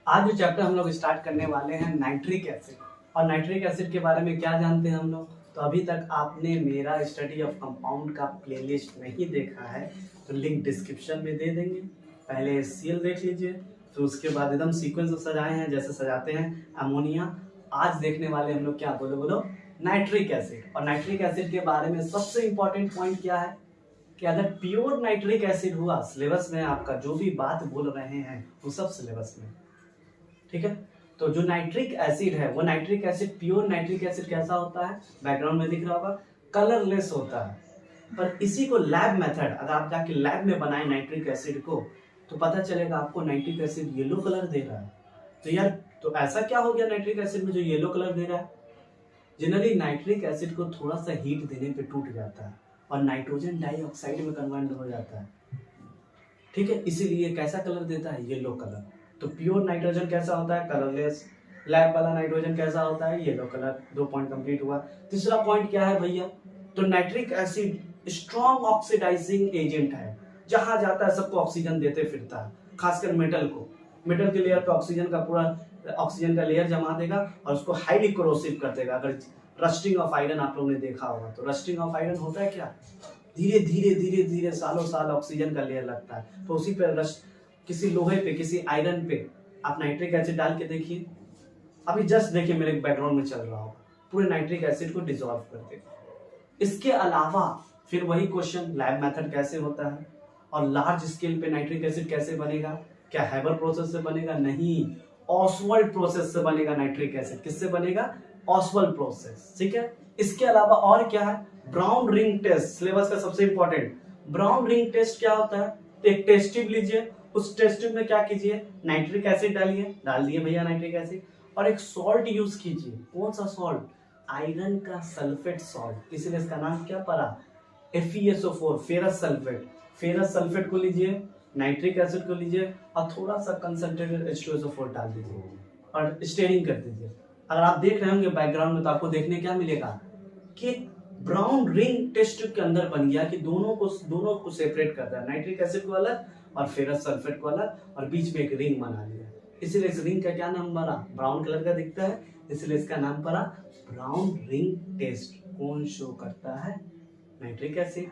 आज जो चैप्टर हम लोग स्टार्ट करने वाले हैं नाइट्रिक एसिड। और नाइट्रिक एसिड के बारे में क्या जानते हैं हम लोग? तो अभी तक आपने मेरा स्टडी ऑफ कंपाउंड का प्लेलिस्ट नहीं देखा है तो लिंक डिस्क्रिप्शन में दे देंगे। पहले HCl देख लीजिए, फिर उसके बाद एकदम सीक्वेंस में सजाए हैं जैसे सजाते हैं अमोनिया। आज देखने वाले हम लोग क्या, बोलो बोलो, नाइट्रिक एसिड। और नाइट्रिक एसिड के बारे में सबसे इंपॉर्टेंट पॉइंट क्या है कि अगर प्योर नाइट्रिक एसिड हुआ, सिलेबस में आपका जो भी बात बोल रहे हैं वो सब सिलेबस में, ठीक है। तो जो नाइट्रिक एसिड है वो nitric acid, pure nitric acid कैसा होता है, बैकग्राउंड में दिख रहा होगा, कलरलेस होता है। पर इसी को लैब मेथड, अगर आप जाके लैब में बनाए नाइट्रिक एसिड को तो पता चलेगा आपको नाइट्रिक एसिड येलो कलर दे रहा है। तो यार, तो ऐसा क्या हो गया नाइट्रिक एसिड में जो येलो कलर दे रहा है? जनरली नाइट्रिक एसिड को थोड़ा सा हीट देने पे टूट जाता है और नाइट्रोजन डाइऑक्साइड में कन्वर्ट हो जाता है, ठीक है। इसीलिए कैसा कलर देता है? Yellow colour. तो प्योर नाइट्रोजन कैसा होता है? कलरलेस। लैब वाला नाइट्रोजन कैसा होता है? Yellow colour. 2 पॉइंट कंप्लीट हुआ। तीसरा पॉइंट क्या है भैया? तो nitric acid strong oxidising agent है, जहां जाता है सबको ऑक्सीजन देते फिरता है, खासकर मेटल को। मेटल के लेयर पे ऑक्सीजन का पूरा ऑक्सीजन का लेयर जमा देगा और उसको हाईली कोरोसिव कर देगा। अगर रस्टिंग ऑफ आयरन आप लोगों ने देखा होगा तो रस्टिंग ऑफ आयरन होता है क्या? धीरे धीरे धीरे धीरे सालों साल ऑक्सीजन का लेयर लगता है। तो उसी पे किसी लोहे पे, किसी आयरन पे आप नाइट्रिक एसिड डाल के देखिए, अभी जस्ट देखिए मेरे बैकग्राउंड में चल रहा होगा, पूरे नाइट्रिक एसिड को डिसॉल्व कर देगा। इसके अलावा फिर वही क्वेश्चन, लैब मेथड कैसे होता है और लार्ज स्केल पे नाइट्रिक एसिड कैसे बनेगा? क्या हैबर प्रोसेस से बनेगा? नहीं, ऑसवाल्ड प्रोसेस से बनेगा नाइट्रिक एसिड। किससे बनेगा? ऑसवाल्ड प्रोसेस, ठीक है। इसके अलावा और क्या है? ब्राउन रिंग टेस्ट, सिलेबस का सबसे इंपॉर्टेंट। ब्राउन रिंग टेस्ट क्या होता है? एक टेस्ट ट्यूब लीजिए, उस टेस्ट ट्यूब में क्या कीजिए? नाइट्रिक एसिड डालिए, डाल दिए भैया नाइट्रिक एसिड, और एक सॉल्ट यूज कीजिए। कौन सा सॉल्ट? आयरन का सल्फेट सॉल्ट, इसीलिए इसका नाम क्या पड़ा? FeSO4, ferrous sulphate. Ferrous sulphate को लीजिए, नाइट्रिक एसिड को लीजिए और थोड़ा सा कंसंट्रेटेड H2SO4 डाल दीजिए और स्टेरिंग कर दीजिए। अगर आप देख रहे होंगे बैकग्राउंड में तो आपको देखने क्या मिलेगा कि ब्राउन रिंग टेस्ट ट्यूब के अंदर बन गया कि दोनों को सेपरेट कर दिया, नाइट्रिक एसिड को अलग और फेरस सल्फेट को अलग, और बीच में एक रिंग बना लिया। इसीलिए इस रिंग का क्या नाम पड़ा? ब्राउन कलर का दिखता है, इसलिए इसका नाम पड़ा ब्राउन रिंग टेस्ट। कौन शो करता है? Nitric acid.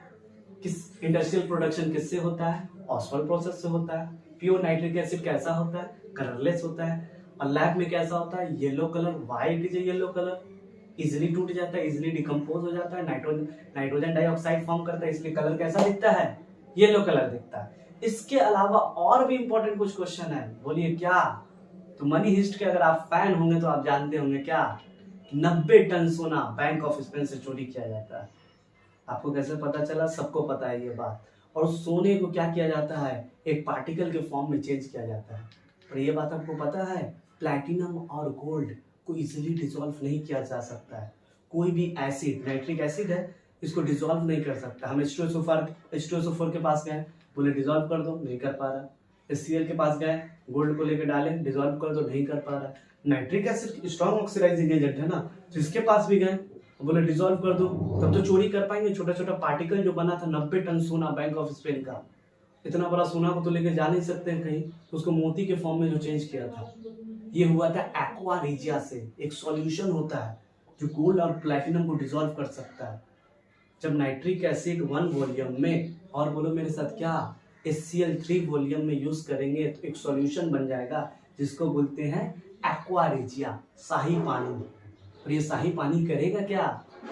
किस इंडस्ट्रियल प्रोडक्शन किससे होता है? ऑसवाल्ड प्रोसेस से होता है। प्योर नाइट्रिक एसिड कैसा होता है? कलरलेस होता है। और लैब में कैसा होता है? Yellow colour. Why it is yellow colour? Easily टूट जाता है, इजिली डिकम्पोज हो जाता है, नाइट्रोजन डाइऑक्साइड फॉर्म करता है, इसलिए कलर कैसा दिखता है? येलो कलर दिखता है। इसके अलावा और भी इंपॉर्टेंट कुछ क्वेश्चन है, बोलिए क्या? तो मनी हिस्ट के अगर आप फैन होंगे तो आप जानते होंगे क्या, 90 टन सोना बैंक ऑफ स्पेन से चोरी किया जाता है। आपको कैसे पता चला? सबको पता है ये बात। और उस सोने को क्या किया जाता है? एक पार्टिकल के फॉर्म में चेंज किया जाता है। और ये बात आपको पता है, प्लैटिनम और गोल्ड को इजीली डिसॉल्व नहीं किया जा सकता है। कोई भी एसिड, नाइट्रिक एसिड है, इसको डिसॉल्व नहीं कर सकता। हम H2SO4 के पास गए, बोले डिसॉल्व कर दो, नहीं कर पा रहा। HCl के पास गए, गोल्ड को लेकर डाले, डिसॉल्व कर दो, नहीं कर पा रहा। Nitric acid strong oxidising agent है ना, तो इसके पास भी गए, बोले डिसॉल्व कर दो, तब तो चोरी कर पाएंगे। छोटा छोटा पार्टिकल जो बना था, 90 टन सोना बैंक ऑफ स्पेन का, इतना बड़ा सोना को तो लेके जा नहीं सकते हैं कहीं, तो उसको मोती के फॉर्म में जो चेंज किया था, ये हुआ था एक्वा रिजिया से। एक सॉल्यूशन होता है जो गोल्ड और प्लैटिनम को डिसॉल्व कर सकता है। जब नाइट्रिक एसिड 1 वॉल्यूम में, और बोलो मेरे साथ क्या, HCl 3 वॉल्यूम में यूज करेंगे तो एक सॉल्यूशन बन जाएगा जिसको बोलते हैं एक्वा रिजिया, शाही पानी। और ये शाही पानी करेगा क्या?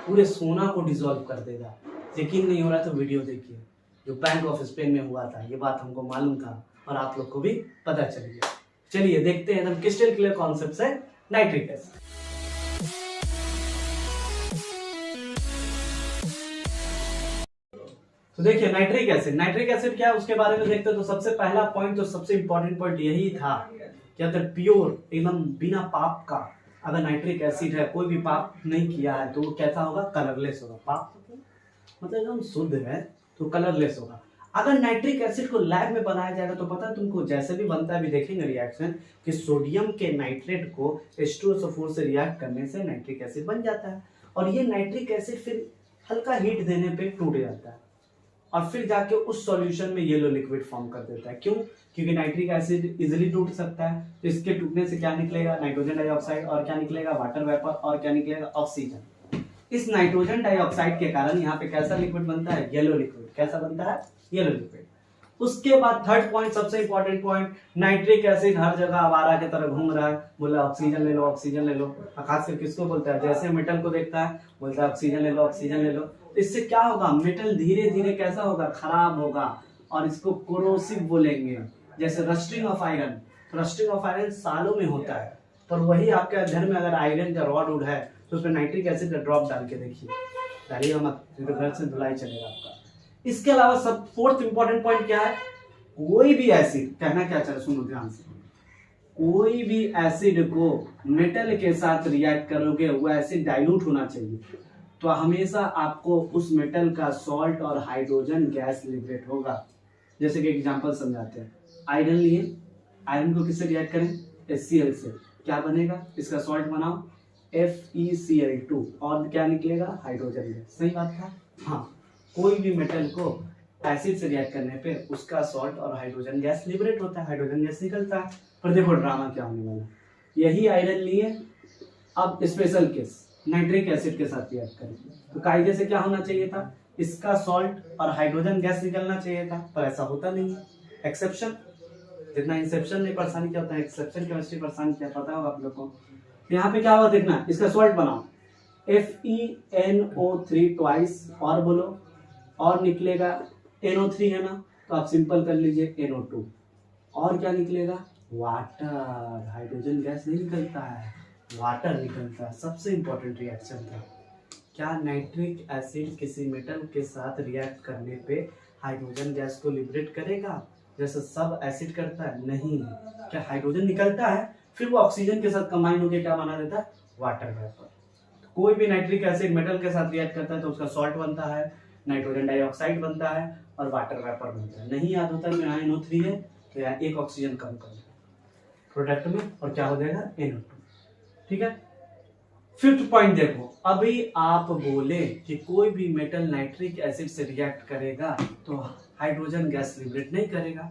पूरे सोना को डिसॉल्व कर देगा। यकीन नहीं हो रहा तो वीडियो देखिए, जो बैंक ऑफ स्पेन में हुआ था। ये बात हमको मालूम था और आप लोग को भी पता चल गया। चलिए देखते हैं एकदम क्रिस्टल क्लियर कॉन्सेप्ट है नाइट्रिक एसिड। तो देखिए नाइट्रिक एसिड क्या है उसके बारे में देखते हैं। तो सबसे पहला पॉइंट, तो सबसे इंपॉर्टेंट पॉइंट यही था कि अगर प्योर, एकदम बिना पाप का अगर नाइट्रिक एसिड है, कोई भी पाप नहीं किया है, तो वो कैसा होगा? कलरलेस होगा। पाप मतलब एकदम शुद्ध है तो कलरलेस होगा। अगर नाइट्रिक एसिड को लैब में बनाया जाएगा तो पता है तुमको, जैसे भी बनता है, अभी देखेंगे रिएक्शन, कि सोडियम के नाइट्रेट को H2SO4 से रिएक्ट करने से नाइट्रिक एसिड बन जाता है। और ये नाइट्रिक एसिड फिर हल्का हीट देने पे टूट जाता है। और फिर जाके उस सॉल्यूशन में येलो लिक्विड फॉर्म कर देता है। क्यों? क्योंकि नाइट्रिक एसिड इजिली टूट सकता है, तो इसके टूटने से क्या निकलेगा? नाइट्रोजन डाइऑक्साइड, और क्या निकलेगा? वाटर वेपर, और क्या निकलेगा? ऑक्सीजन। इस नाइट्रोजन डाइऑक्साइड के कारण यहाँ पे कैसा लिक्विड बनता है? Yellow liquid. कैसा बनता है? Yellow liquid. उसके बाद थर्ड पॉइंट, सबसे इंपॉर्टेंट पॉइंट, नाइट्रिक एसिड हर जगह आवारा की तरह घूम रहा है, बोला ऑक्सीजन ले लो, ऑक्सीजन ले लो। खासकर किसको बोलता है? जैसे मेटल को देखता है बोलता है ऑक्सीजन ले लो, ऑक्सीजन ले लो। इससे क्या होगा? मेटल धीरे धीरे कैसा होगा? खराब होगा, और इसको कोरोसिव बोलेंगे। जैसे रस्टिंग ऑफ आयरन, तो रस्टिंग ऑफ आयरन सालों में होता है, पर वही आपके घर में अगर आयरन का रॉड उड है तो उसमें नाइट्रिक एसिड का ड्रॉप डाल के देखिए, डालिएगा मत, तो घर से धुलाई चलेगा आपका। इसके अलावा सब फोर्थ इंपॉर्टेंट पॉइंट क्या है? कोई भी एसिड, कहना क्या चाह रहे सुनो ध्यान से, कोई भी एसिड को मेटल के साथ रिएक्ट करोगे वो एसिड डाइल्यूट होना चाहिए, तो हमेशा आपको उस मेटल का सॉल्ट और हाइड्रोजन गैस लिबरेट होगा। जैसे कि एग्जांपल समझाते हैं, आयरन लिए, आयरन को किससे रिएक्ट करें? HCl से, क्या बनेगा? इसका सॉल्ट बनाओ FeCl2, और क्या निकलेगा? Hydrogen gas. सही बात था? हाँ, कोई भी मेटल को एसिड से रिएक्ट करने पे उसका सॉल्ट और हाइड्रोजन गैस लिबरेट होता है, हाइड्रोजन गैस निकलता है। पर देखो ड्रामा क्या होने वाला है, यही आयरन लिए, अब स्पेशल केस नाइट्रिक एसिड के साथ रिएक्ट करेंगे, तो कायदे से क्या होना चाहिए था? इसका सॉल्ट और हाइड्रोजन गैस निकलना चाहिए था, पर ऐसा होता नहीं है। एक्सेप्शन, जितना इंसेप्शन ने परेशानी क्या होता है, एक्सेप्शन केमिस्ट्री परेशानी क्या पता होगा आप लोग को। यहाँ पे क्या हुआ देखना, इसका सॉल्ट बनाओ FeNO3 ट्वाइस, और बोलो, और निकलेगा NO3 है ना, तो आप सिंपल कर लीजिए NO2, और क्या निकलेगा? वाटर। हाइड्रोजन गैस नहीं निकलता है, वाटर निकलता है। सबसे इंपॉर्टेंट रिएक्शन था। क्या नाइट्रिक एसिड किसी मेटल के साथ रिएक्ट करने पे हाइड्रोजन गैस को लिबरेट करेगा जैसे सब एसिड करता है? नहीं। क्या हाइड्रोजन निकलता है, फिर वो ऑक्सीजन के साथ कंबाइन होकर क्या बना देता है? Water vapour. कोई भी नाइट्रिक एसिड मेटल के साथ रिएक्ट करता है तो उसका सॉल्ट बनता है, नाइट्रोजन डाइऑक्साइड बनता है, और वाटर वेपर बनता है। नहीं याद होता है यहाँ NO3 है तो यहाँ एक ऑक्सीजन कम कर देगा प्रोडक्ट में, और क्या हो जाएगा? NO2। ठीक है। फिफ्थ पॉइंट देखो, अभी आप बोले कि कोई भी मेटल नाइट्रिक एसिड से रिएक्ट करेगा तो हाइड्रोजन गैस लिबरेट नहीं करेगा।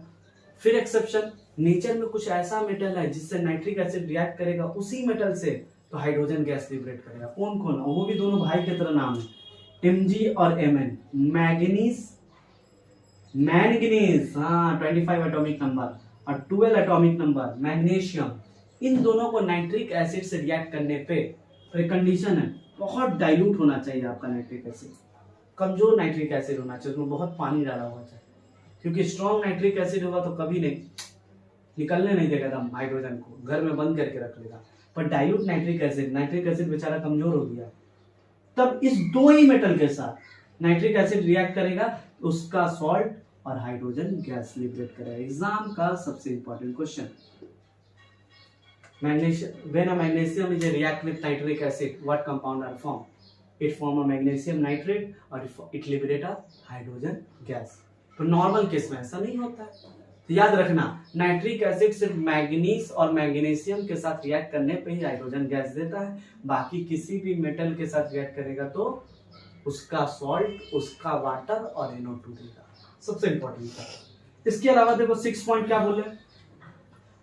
फिर एक्सेप्शन, नेचर में कुछ ऐसा मेटल है जिससे नाइट्रिक एसिड रिएक्ट करेगा उसी मेटल से तो हाइड्रोजन गैस लिबरेट करेगा। कौन कौन? वो भी दोनों भाई की तरह नाम है, Mg और Mn। मैंगनीज, हाँ 25 एटॉमिक नंबर और 12 एटॉमिक नंबर मैग्नीशियम, इन दोनों को नाइट्रिक एसिड से रिएक्ट करने पे कंडीशन है बहुत डाइल्यूट होना चाहिए आपका नाइट्रिक एसिड, कमजोर नाइट्रिक एसिड होना चाहिए, उसमें बहुत पानी डाला हुआ चाहिए, क्योंकि स्ट्रॉन्ग नाइट्रिक एसिड होगा तो कभी नहीं निकलने नहीं देगा दम, हाइड्रोजन को घर में बंद करके रख लेगा। पर डाइल्यूट नाइट्रिक एसिड बेचारा कमजोर हो गया, तब इस दो ही मेटल के साथ नाइट्रिक एसिड रिएक्ट करेगा, उसका सॉल्ट और हाइड्रोजन गैस लिबरेट करेगा। एग्जाम का सबसे important question, when a magnesium is react with nitric acid, what compound are formed? It form a magnesium nitrate और it liberate a hydrogen gas। तो normal case में ऐसा नहीं होता है, तो याद रखना नाइट्रिक एसिड सिर्फ मैग्नीज और मैग्नीशियम के साथ रिएक्ट करने पे ही हाइड्रोजन गैस देता है, बाकी किसी भी मेटल के साथ रिएक्ट करेगा तो उसका सॉल्ट, उसका वाटर और NO2 देगा। सबसे इंपॉर्टेंट था। इसके अलावा देखो 6 पॉइंट क्या बोले,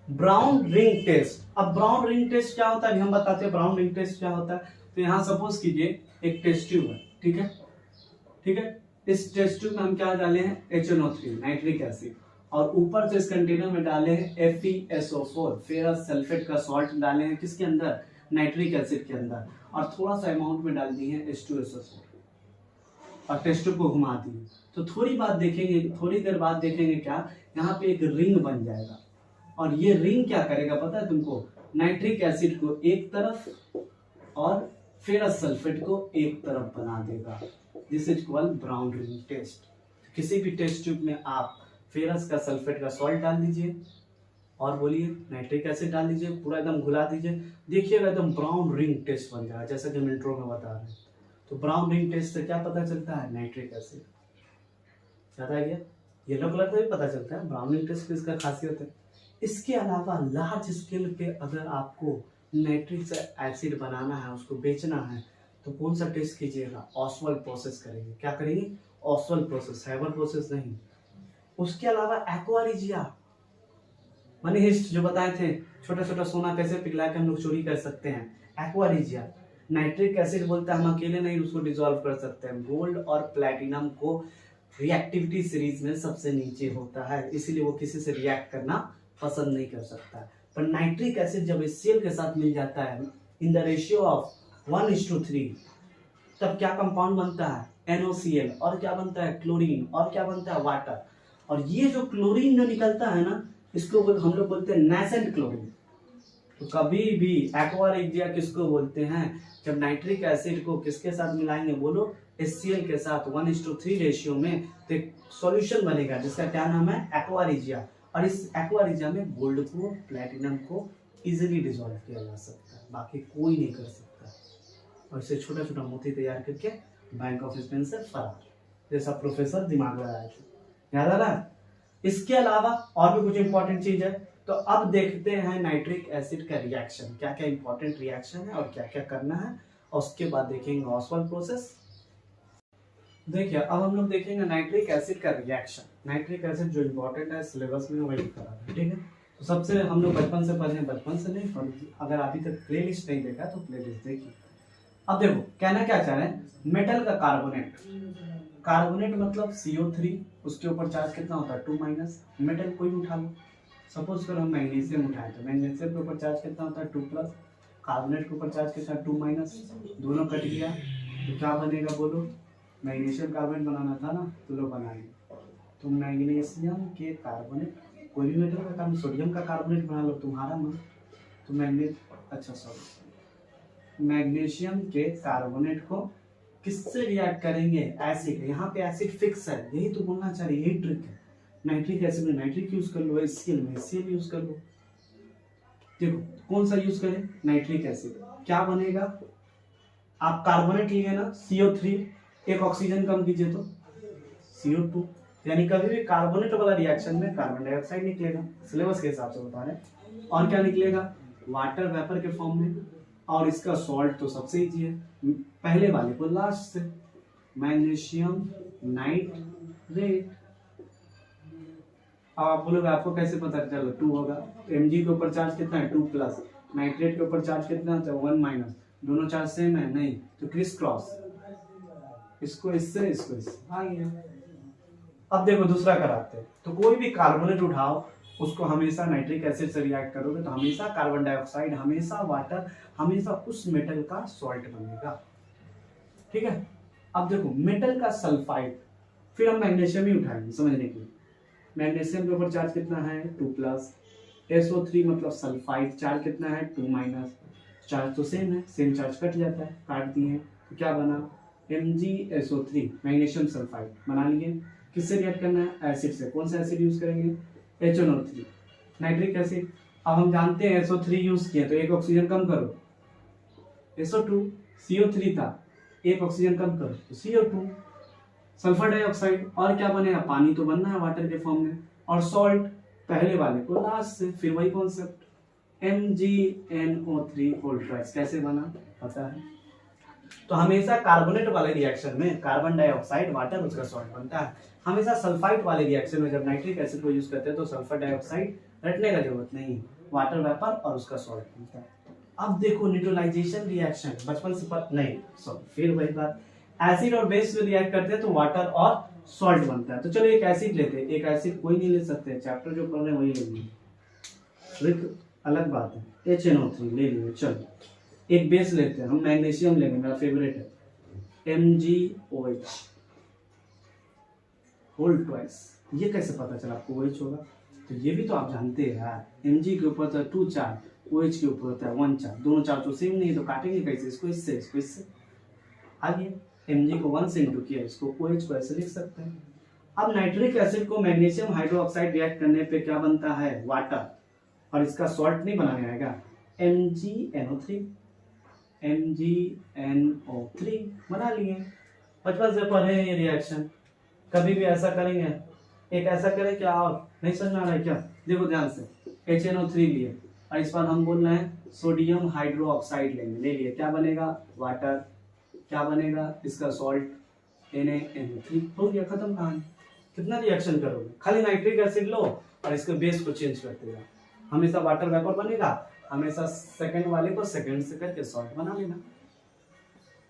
ब्राउन रिंग टेस्ट। अब ब्राउन रिंग टेस्ट क्या होता है हम बताते हैं। ब्राउन रिंग टेस्ट क्या होता है, तो यहाँ सपोज कीजिए एक टेस्ट ट्यूब है, ठीक है, ठीक है। इस टेस्ट ट्यूब में हम क्या डाले हैं, HNO3 नाइट्रिक एसिड, और ऊपर से इस कंटेनर में डाले हैं FeSO4 फेरस सल्फेट का सॉल्ट डाले हैं, किसके अंदर, नाइट्रिक एसिड के अंदर, और थोड़ा सा अमाउंट में डाल दिए हैं H2SO4 और टेस्ट ट्यूब को घुमा दिए। तो थोड़ी देर बाद देखेंगे क्या, यहाँ पे एक रिंग बन जाएगा, और ये रिंग क्या करेगा पता है तुमको, नाइट्रिक एसिड को एक तरफ और फेरस सल्फेट को एक तरफ बना देगा। This is called brown ring test. किसी भी टेस्ट ट्यूब में आप फेरस का सल्फेट का सॉल्ट डाल दीजिए और बोलिए नाइट्रिक एसिड डाल दीजिए, पूरा एकदम घुला दीजिए, देखिएगा एकदम ब्राउन रिंग टेस्ट बन जाएगा, जैसा कि हम इंट्रो में बता रहे हैं। तो ब्राउन रिंग टेस्ट से क्या पता चलता है, नाइट्रिक एसिड। याद आ गया, येलो कलर से भी पता चलता है ब्राउन रिंग टेस्ट की इसका खासियत है। इसके अलावा लार्ज स्केल पे अगर आपको नाइट्रिक एसिड बनाना है, उसको बेचना है, तो कौन सा टेस्ट कीजिएगा, ऑसवाल्ड प्रोसेस करेंगे। क्या करेंगे, ऑस्वाल्ड प्रोसेस, हैबर प्रोसेस नहीं। उसके अलावा एक्वारिजिया, मनी हिस्ट जो बताए थे, छोटा छोटा सोना कैसे पिघला के हम लोग चोरी कर सकते हैं, एक्वारिजिया। नाइट्रिक एसिड बोलता है हम अकेले नहीं उसको डिसॉल्व कर सकते हैं। गोल्ड और प्लैटिनम को रिएक्टिविटी सीरीज में सबसे नीचे होता है, इसीलिए वो किसी से रिएक्ट करना पसंद नहीं कर सकता है। पर नाइट्रिक एसिड जब HCl के साथ मिल जाता है इन द रेशियो ऑफ 1:3, तब क्या कंपाउंड बनता है, NOCl, और क्या बनता है, क्लोरीन, और क्या बनता है, वाटर। और ये जो क्लोरीन जो निकलता है ना, इसको हम लोग बोलते हैं नेसेंट क्लोरीन। तो कभी भी एक्वारिजिया किसको बोलते हैं, जब नाइट्रिक एसिड को किसके साथ मिलाएंगे, बोलो, HCl के साथ 1:3 रेशियो में, तो एक सॉल्यूशन बनेगा जिसका क्या नाम है, एक्वारिजिया। और इस एक्वारिजिया में गोल्ड को, प्लैटिनम को इजीली डिसॉल्व किया जा सकता है, बाकी कोई नहीं कर सकता। और इसे छोटा छोटा मोती तैयार करके बैंक ऑफ स्पेन से फरार, जैसा प्रोफेसर दिमाग लगाया था, याद आ रहा है। इसके अलावा और भी कुछ इंपॉर्टेंट चीज है, तो अब देखते हैं नाइट्रिक एसिड का रिएक्शन, क्या क्या इंपॉर्टेंट रिएक्शन है और क्या क्या करना है, और उसके बाद देखेंगे ऑस्वाल्ड प्रोसेस। देखिए अब हम लोग देखेंगे नाइट्रिक एसिड का रिएक्शन। नाइट्रिक एसिड जो इंपॉर्टेंट है सिलेबस में वही करा है, ठीक है। तो सबसे हम लोग बचपन से पढ़े, बचपन से नहीं, और अगर अभी तक प्लेलिस्ट नहीं देखा तो प्लेलिस्ट देखिए। अब देखो कहना क्या चाह रहे हैं, मेटल का कार्बोनेट, कार्बोनेट मतलब CO3, उसके ऊपर चार्ज कितना होता है, 2-। मेटल कोई भी उठा लो, सपोज करो हम मैग्नीशियम उठाएं तो मैग्नीशियम के ऊपर चार्ज कितना होता है, 2+, कार्बोनेट के ऊपर चार्ज कितना, 2-, दोनों कट गया तो क्या बनेगा, बोलो, मैग्नीशियम कार्बोनेट बनाना था ना, तो लो बनाएंगे। तो मैग्नीशियम के कार्बोनेट, कोई भी मेटल का कार्बोनेट, सोडियम का कार्बोनेट बना लो, तुम्हारा मन, तो मैग्नीशियम के कार्बोनेट को किससे रिएक्ट करेंगे, एसिड। यहाँ पे एसिड फिक्स है, यही तो बोलना चाह रही है, यही ट्रिक है। नाइट्रिक एसिड में नाइट्रिक यूज कर लो, HCl में HCl यूज कर लो। देखो कौन सा यूज करें, नाइट्रिक एसिड, क्या बनेगा, आप कार्बोनेट लिए ना, CO3, एक ऑक्सीजन कम कीजिए तो CO2, यानी कभी भी कार्बोनेट वाला रिएक्शन में कार्बन डाइऑक्साइड निकलेगा, सिलेबस के हिसाब से बता रहे हैं। और क्या निकलेगा, वाटर वेपर के फॉर्म में, और इसका सॉल्ट तो सबसे इजी है, पहले वाले को लास्ट से, मैग्नीशियम नाइट्रेट। अब आप बोलोगे आपको कैसे पता चलो, 2 होगा, Mg के ऊपर चार्ज कितना है, 2+, नाइट्रेट के ऊपर चार्ज कितना है, 1-, दोनों चार्ज सेम है, नहीं तो क्रिस क्रॉस, इसको इससे इसको इससे आ गया। अब देखो दूसरा कराते हैं, तो कोई भी कार्बोनेट उठाओ, उसको हमेशा नाइट्रिक एसिड से रिएक्ट करोगे तो हमेशा कार्बन डाइऑक्साइड, हमेशा वाटर, हमेशा उस मेटल का सॉल्ट बनेगा, ठीक है। अब देखो मेटल का सल्फाइड, फिर हम मैग्नीशियम ही उठाएंगे समझने के लिए। मैग्नीशियम के ऊपर चार्ज कितना है, 2+, SO3 मतलब सल्फाइड, चार्ज कितना है, 2-, चार्ज तो सेम है, सेम चार्ज कट जाता है, काट दिए तो क्या बना, MgSO3, मैग्नीशियम सल्फाइड बना लिए। किससे रिएक्ट करना है, एसिड से, कौन सा एसिड यूज करेंगे, HNO3, नाइट्रिक एसिड। अब हम जानते हैं SO3 यूज किया तो एक ऑक्सीजन कम करो, SO2, CO3 था, एक ऑक्सीजन कम करो तो CO2, सल्फर डाइऑक्साइड, और क्या बनेगा, पानी तो बनना है वाटर के फॉर्म में, और सॉल्ट पहले वाले को लास्ट से, फिर वही कॉन्सेप्ट, MgNO3 कैसे बना पता है। तो हमेशा कार्बोनेट वाले रिएक्शन में कार्बन डाइऑक्साइड, वाटर, उसका सॉल्ट बनता है। हमेशा सल्फाइड वाले रिएक्शन में जब नाइट्रिक एसिड को यूज करते हैं तो सल्फर डाइऑक्साइड रटने का जरूरत नहीं, वाटर वेपर और उसका सॉल्ट बनता है। अब देखो न्यूट्रलाइजेशन रिएक्शन, बचपन से नहीं सॉरी फिर वही बात, एसिड और बेस में रिएक्ट करते हैं तो वाटर और सॉल्ट बनता है। तो चलो एक एसिड लेते हैं, एक एसिड कोई नहीं ले सकते, चैप्टर जो पढ़ रहे हैं वही लेंगे, अलग बात है, HNO3 ले लिए। चलो एक बेस लेते हैं, हम मैग्नीशियम लेंगे, मेरा फेवरेट है, MgOH होल ट्वाइस। ये कैसे पता चला आपको OH होगा, तो ये भी तो आप जानते हैं यार, Mg के ऊपर होता है 2 चार्ज, OH के ऊपर होता है 1 चार्ज, दोनों चार्ज तो सेम नहीं है तो काटेंगे कैसे, इसको इससे, इसको इससे, आगे Mg को 1 से इंटू किया, इसको OH को ऐसे लिख सकते हैं। अब नाइट्रिक एसिड को मैग्नीशियम हाइड्रोक्साइड रिएक्ट करने पे क्या बनता है, वाटर, और इसका सॉल्ट नहीं बनाने आएगा, MgNO3 बना लिए। बचपन से पढ़े हैं ये रिएक्शन, कभी भी ऐसा करेंगे, एक ऐसा करें क्या, और नहीं समझ में आ रहा है क्या, देखो ध्यान से, HNO3 लिए और इस बार हम बोल रहे हैं सोडियम हाइड्रोक्साइड लेंगे, ले लिए, क्या बनेगा, वाटर, क्या बनेगा, इसका सॉल्ट, Na हो गया, खत्म कहानी। कितना रिएक्शन करोगे, खाली नाइट्रिक एसिड लो और इसके बेस को चेंज करते जाओ, हमेशा वाटर वेपर बनेगा, हमेशा सेकंड वाले को सेकंड से करके सॉल्ट बना लेना।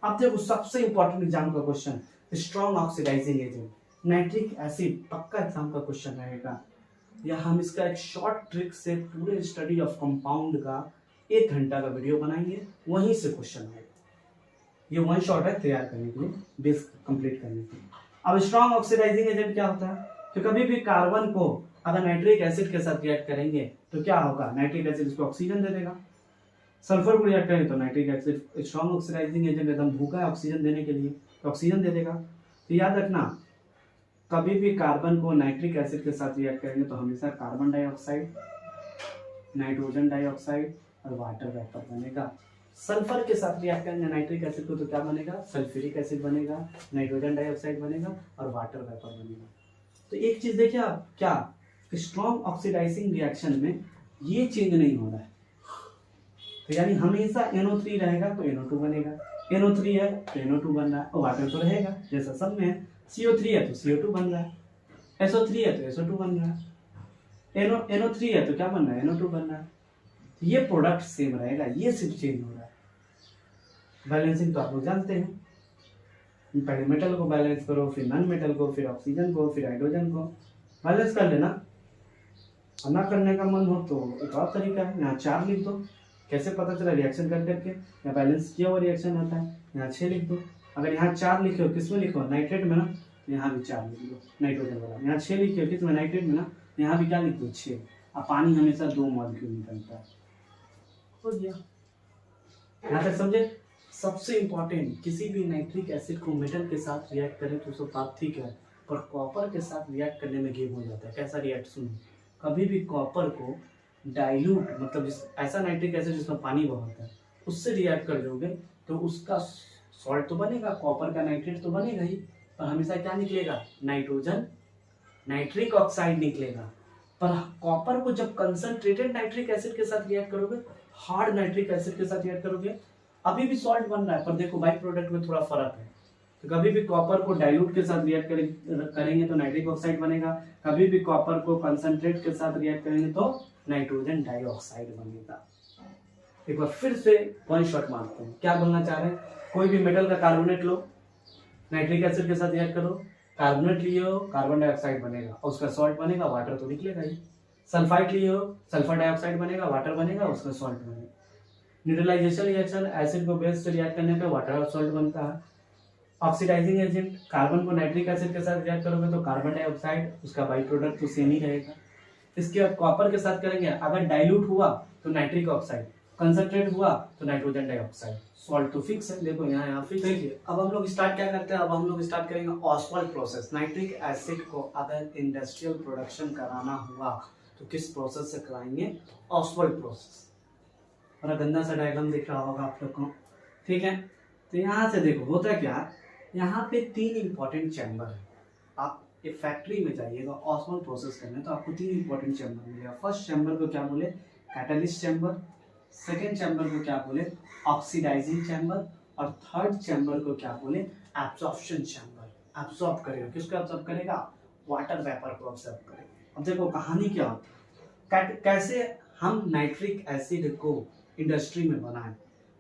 अब देखो सबसे इंपॉर्टेंट एग्जाम का question, strong oxidising agent nitric acid, पक्का एग्जाम का क्वेश्चन रहेगा। या हम इसका एक शॉर्ट ट्रिक से पूरे स्टडी ऑफ कंपाउंड का 1 घंटा का वीडियो बनाएंगे, वहीं से क्वेश्चन आएगा। ये वन शॉट है तैयार करने के लिए, बेस कंप्लीट करने के लिए। अब स्ट्रॉन्ग ऑक्सीडाइजिंग एजेंट क्या होता है, तो कभी भी कार्बन को अगर नाइट्रिक एसिड के साथ रिएक्ट करेंगे तो क्या होगा, नाइट्रिक एसिड इसको ऑक्सीजन दे देगा। सल्फर को रिएक्ट करेंगे तो nitric acid strong oxidising agent एकदम भूखा है ऑक्सीजन देने के लिए, तो ऑक्सीजन दे देगा। तो याद रखना, कभी भी कार्बन को नाइट्रिक एसिड के साथ रिएक्ट करेंगे तो हमेशा कार्बन डाइऑक्साइड, नाइट्रोजन डाइऑक्साइड और वाटर वेपर बनेगा। सल्फर के साथ रिएक्ट करेंगे नाइट्रिक एसिड को तो क्या बनेगा, सल्फ्यूरिक एसिड बनेगा, नाइट्रोजन डाइऑक्साइड बनेगा और वाटर वेपर बनेगा। तो एक चीज देखिए आप, क्या स्ट्रॉन्ग ऑक्सीडाइजिंग रिएक्शन में ये चेंज नहीं हो रहा है, तो यानी हमेशा NO3 रहेगा तो NO2 बनेगा, NO3 है तो NO2 बन रहा है, और वाटर तो रहेगा जैसा सब में है, CO3 है तो CO2 बन रहा है, SO3 है तो SO2 बन रहा है, NO3 है तो क्या बन रहा है, NO2 बन रहा है। तो ये प्रोडक्ट सेम रहेगा, ये सिर्फ चेंज हो रहा है। बैलेंसिंग तो आप लोग जानते हैं, पहले मेटल को बैलेंस करो, फिर नॉन मेटल को, फिर ऑक्सीजन को, फिर हाइड्रोजन को बैलेंस कर लेना। और ना करने का मन हो तो एक और तरीका है, यहाँ 4 लिख दो, कैसे पता चला, रिएक्शन कर करके, या बैलेंस किया हुआ रिएक्शन आता है, यहाँ 6 लिख दो। अगर यहाँ 4 लिखे हो, किस में लिखो, नाइट्रेट में ना, यहाँ भी 4 लिख दो नाइट्रोजन वाला। यहाँ 6 लिखे हो, किस में, नाइट्रेट में ना, यहाँ भी क्या लिख दो, 6। अब पानी हमेशा 2 मॉलिक्यूल निकलता है, हो गया। यहाँ तक समझे। सबसे इंपॉर्टेंट, किसी भी नाइट्रिक एसिड को मेटल के साथ रिएक्ट करें तो सब बात ठीक है, पर कॉपर के साथ रिएक्ट करने में गेम हो जाता है। कैसा रिएक्ट, सुनो, कभी भी कॉपर को डाइल्यूट, मतलब ऐसा नाइट्रिक एसिड जिसमें पानी बहुत है, उससे रिएक्ट कर दोगे तो उसका सॉल्ट तो बनेगा, कॉपर का नाइट्रेट तो बनेगा ही, पर हमेशा क्या निकलेगा, नाइट्रोजन नाइट्रिक ऑक्साइड निकलेगा। पर कॉपर को जब कंसंट्रेटेड नाइट्रिक एसिड के साथ रिएक्ट करोगे, हार्ड नाइट्रिक एसिड के साथ रिएक्ट करोगे, अभी भी सॉल्ट बन रहा है, पर देखो बाई प्रोडक्ट में थोड़ा फर्क है। तो कभी भी कॉपर को डाइल्यूट के साथ रिएक्ट करेंगे तो नाइट्रिक ऑक्साइड बनेगा, कभी भी कॉपर को कंसंट्रेट के साथ रिएक्ट करेंगे तो नाइट्रोजन डाइऑक्साइड बनेगा। एक बार फिर से वन शॉट मारते हैं, क्या बोलना चाह रहे हैं, कोई भी मेटल का कार्बोनेट लो, नाइट्रिक एसिड के साथ रिएक्ट करो, कार्बोनेट लिए हो, कार्बन डाइऑक्साइड बनेगा और उसका सॉल्ट बनेगा, वाटर तो निकलेगा ही। सल्फाइड लिए हो, सल्फर डाइऑक्साइड बनेगा, वाटर बनेगा, उसका सॉल्ट बनेगा। न्यूट्रलाइजेशन रिएक्शन, एसिड को बेस से रिएक्ट करने पे वाटर और सॉल्ट बनता है। ऑक्सीडाइजिंग एजेंट, कार्बन को नाइट्रिक एसिड के साथ रिएक्ट करोगे तो कार्बन डाइऑक्साइड, उसका बाई प्रोडक्ट तो सेम ही रहेगा। इसके बाद कॉपर के साथ करेंगे, अगर डाइल्यूट हुआ तो नाइट्रिक ऑक्साइड, कंसंट्रेट हुआ तो नाइट्रोजन डाइऑक्साइड, सॉल्ट तो फिक्स है, देखो यहाँ फिक्स है। अब हम लोग स्टार्ट क्या करते हैं, अब हम लोग स्टार्ट करेंगे ऑस्वाल्ड प्रोसेस। नाइट्रिक एसिड को अगर इंडस्ट्रियल प्रोडक्शन कराना हुआ तो किस प्रोसेस से कराएंगे, ऑस्वाल्ड प्रोसेस। और गंदा सा डायग्राम दिख रहा होगा आप लोग को, ठीक है। तो यहाँ से देखो होता है क्या, यहाँ पे 3 इंपॉर्टेंट चैम्बर है। आप एक फैक्ट्री में जाइएगा ऑस्मोल प्रोसेस करने तो आपको 3 इंपॉर्टेंट चैम्बर मिलेगा। फर्स्ट चैम्बर को क्या बोले, कैटलिस्ट चैम्बर, सेकेंड चैम्बर को क्या बोले, ऑक्सीडाइजिंग चैम्बर, और थर्ड चैम्बर को क्या बोले, एब्जॉर्प्शन चैम्बर। एब्जॉर्ब करेगा, किसको एब्जॉर्ब करेगा, वाटर वेपर को एब्जॉर्ब करेगा। अब देखो कहानी क्या होती है, कैसे हम नाइट्रिक एसिड को इंडस्ट्री में बनाएं।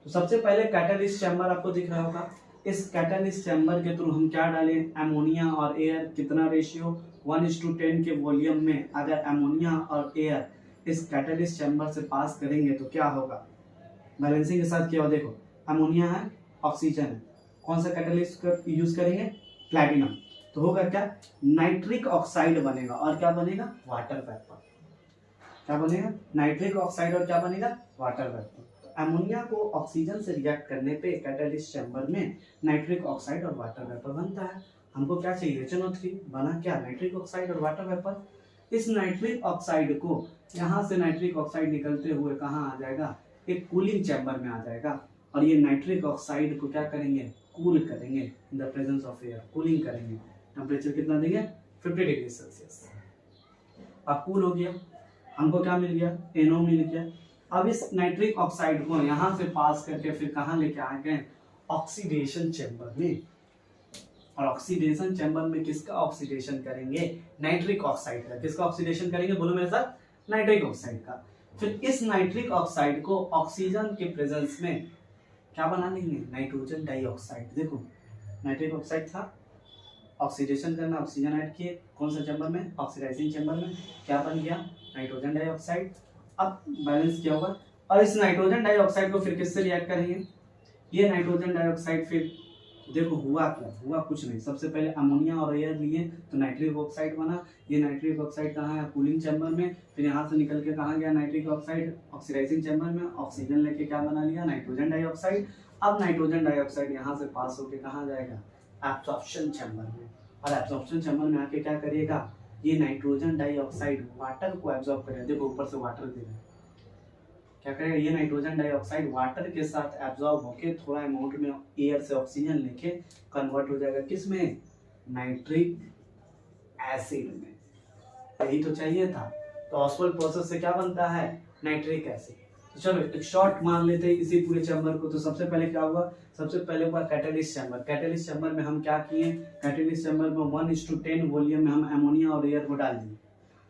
तो सबसे पहले कैटलिस्ट चैम्बर आपको दिख रहा होगा, इस कैटलिस्ट चैम्बर के थ्रू हम क्या डालें, एमोनिया और एयर, कितना रेशियो, 1:10 के वॉल्यूम में अगर एमोनिया और एयर इस कैटलिस्ट चैम्बर से पास करेंगे तो क्या होगा, बैलेंसिंग के साथ क्या हो, देखो अमोनिया है, ऑक्सीजन है, कौन सा कैटलिस्ट यूज करेंगे, प्लैटिनम, तो होगा क्या, नाइट्रिक ऑक्साइड बनेगा और क्या बनेगा, वाटर वेपर। क्या बनेगा, नाइट्रिक ऑक्साइड और क्या बनेगा, वाटर वेपर। अमोनिया को ऑक्सीजन से रिएक्ट करने पे कैटलिस्ट चैम्बर में नाइट्रिक ऑक्साइड और वाटर वेपर बनता है। हमको क्या चाहिए, HNO3, बना क्या, नाइट्रिक ऑक्साइड और वाटर वेपर। इस नाइट्रिक ऑक्साइड को यहाँ से नाइट्रिक ऑक्साइड निकलते हुए कहाँ आ जाएगा, एक कूलिंग चैम्बर में आ जाएगा, और ये नाइट्रिक ऑक्साइड को क्या करेंगे, कूल करेंगे in the presence of air, cooling करेंगे। टेम्परेचर कितना देंगे, 50 डिग्री सेल्सियस। अब कूल हो गया, हमको क्या मिल गया, NO मिल गया। अब इस नाइट्रिक ऑक्साइड को यहाँ से पास करके फिर कहाँ लेके आ गए, ऑक्सीडेशन चैम्बर में। और ऑक्सीडेशन चैम्बर में किसका ऑक्सीडेशन करेंगे, नाइट्रिक ऑक्साइड का। किसका ऑक्सीडेशन करेंगे, बोलो मेरे साथ, नाइट्रिक ऑक्साइड का। फिर इस नाइट्रिक ऑक्साइड को ऑक्सीजन के प्रेजेंस में क्या बना लेंगे, नाइट्रोजन डाइऑक्साइड। देखो नाइट्रिक ऑक्साइड था, ऑक्सीडेशन करना, ऑक्सीजन ऐड किए, कौन सा चैम्बर में, ऑक्सीडाइजिंग चैम्बर में, क्या बन गया, नाइट्रोजन डाइऑक्साइड। अब बैलेंस किया होगा, और इस नाइट्रोजन डाइऑक्साइड को फिर किससे रिएक्ट करेंगे, ये नाइट्रोजन डाइऑक्साइड फिर देखो हुआ क्या, हुआ कुछ नहीं, सबसे पहले अमोनिया और एयर लिए तो नाइट्रिक ऑक्साइड बना। ये नाइट्रिक ऑक्साइड कहाँ है, कूलिंग चैम्बर में, फिर यहाँ से निकल के कहाँ गया नाइट्रिक ऑक्साइड, ऑक्सीडाइजिंग चैम्बर में, ऑक्सीजन लेके क्या बना लिया, नाइट्रोजन डाइऑक्साइड। अब नाइट्रोजन डाइऑक्साइड यहाँ से पास होके कहाँ जाएगा, एब्जॉर्प्शन चैम्बर में, और एब्जॉर्प्शन चैम्बर में आके क्या करिएगा, ये नाइट्रोजन डाइऑक्साइड वाटर को एब्जॉर्ब करेगा। देखो ऊपर से वाटर दे रहा है, क्या करेगा, ये नाइट्रोजन डाइऑक्साइड वाटर के साथ एब्जॉर्ब होके थोड़ा अमाउंट में एयर से ऑक्सीजन लेके कन्वर्ट हो जाएगा किस में, नाइट्रिक एसिड में। यही तो चाहिए था। तो ऑस्वाल्ड प्रोसेस से क्या बनता है, नाइट्रिक एसिड। तो चलो एक शॉर्ट मान लेते हैं इसी पूरे चैम्बर को। तो सबसे पहले क्या हुआ, सबसे पहले हुआ कैटलिस्ट चैम्बर। कैटलिस्ट चैम्बर में हम क्या किए, कैटलिस्ट चैम्बर में 1:10 वॉल्यूम में हम अमोनिया और एयर को डाल दिए।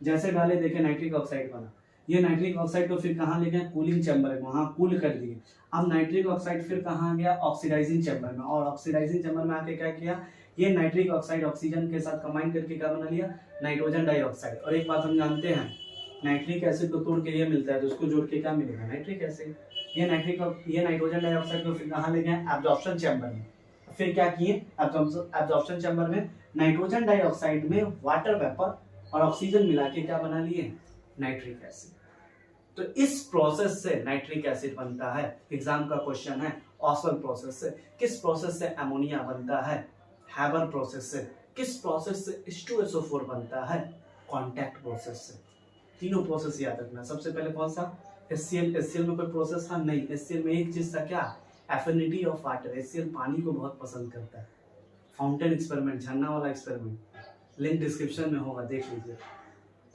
जैसे डाले देखे नाइट्रिक ऑक्साइड बना। ये नाइट्रिक ऑक्साइड को फिर कहाँ ले गए, कूलिंग चैम्बर में, वहां कूल कर दिए। अब नाइट्रिक ऑक्साइड फिर कहाँ गया, ऑक्सीडाइजिंग चैम्बर में, और ऑक्सीडाइजिंग चैम्बर में आके क्या किया, ये नाइट्रिक ऑक्साइड ऑक्सीजन के साथ कंबाइन करके क्या बना लिया, नाइट्रोजन डाइऑक्साइड। और एक बात हम जानते हैं, नाइट्रिक एसिड को तोड़ के ये मिलता है तो उसको जोड़ के क्या मिलेगा, नाइट्रिक एसिड। ये नाइट्रोजन डाइऑक्साइड को फिर कहाँ ले गए, एब्जॉर्प्शन चैम्बर में। फिर क्या किए, एब्जॉर्प्शन चैम्बर में नाइट्रोजन डाइऑक्साइड में वाटर वेपर और ऑक्सीजन मिला के क्या बना लिए, नाइट्रिक एसिड। तो इस प्रोसेस से नाइट्रिक एसिड बनता है। एग्जाम का क्वेश्चन है, ऑस्वाल्ड प्रोसेस से। किस प्रोसेस से अमोनिया बनता है, हैबर प्रोसेस से। किस प्रोसेस से H2SO4 बनता है, कांटेक्ट प्रोसेस से। तीनों प्रोसेस याद रखना। सबसे पहले कौन सा, HCl में कोई प्रोसेस था नहीं। HCl में एक चीज था क्या, एफिनिटी ऑफ वाटर। HCl पानी को बहुत पसंद करता है। फाउंटेन एक्सपेरिमेंट, झरना वाला एक्सपेरिमेंट, लिंक डिस्क्रिप्शन में होगा, देख लीजिए।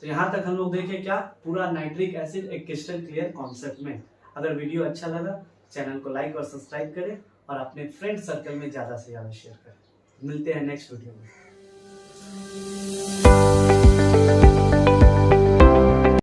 तो यहाँ तक हम लोग देखें क्या, पूरा नाइट्रिक एसिड एक क्रिस्टल क्लियर कॉन्सेप्ट में। अगर वीडियो अच्छा लगा चैनल को लाइक और सब्सक्राइब करें और अपने फ्रेंड सर्कल में ज्यादा से ज्यादा शेयर करें। मिलते हैं नेक्स्ट वीडियो में।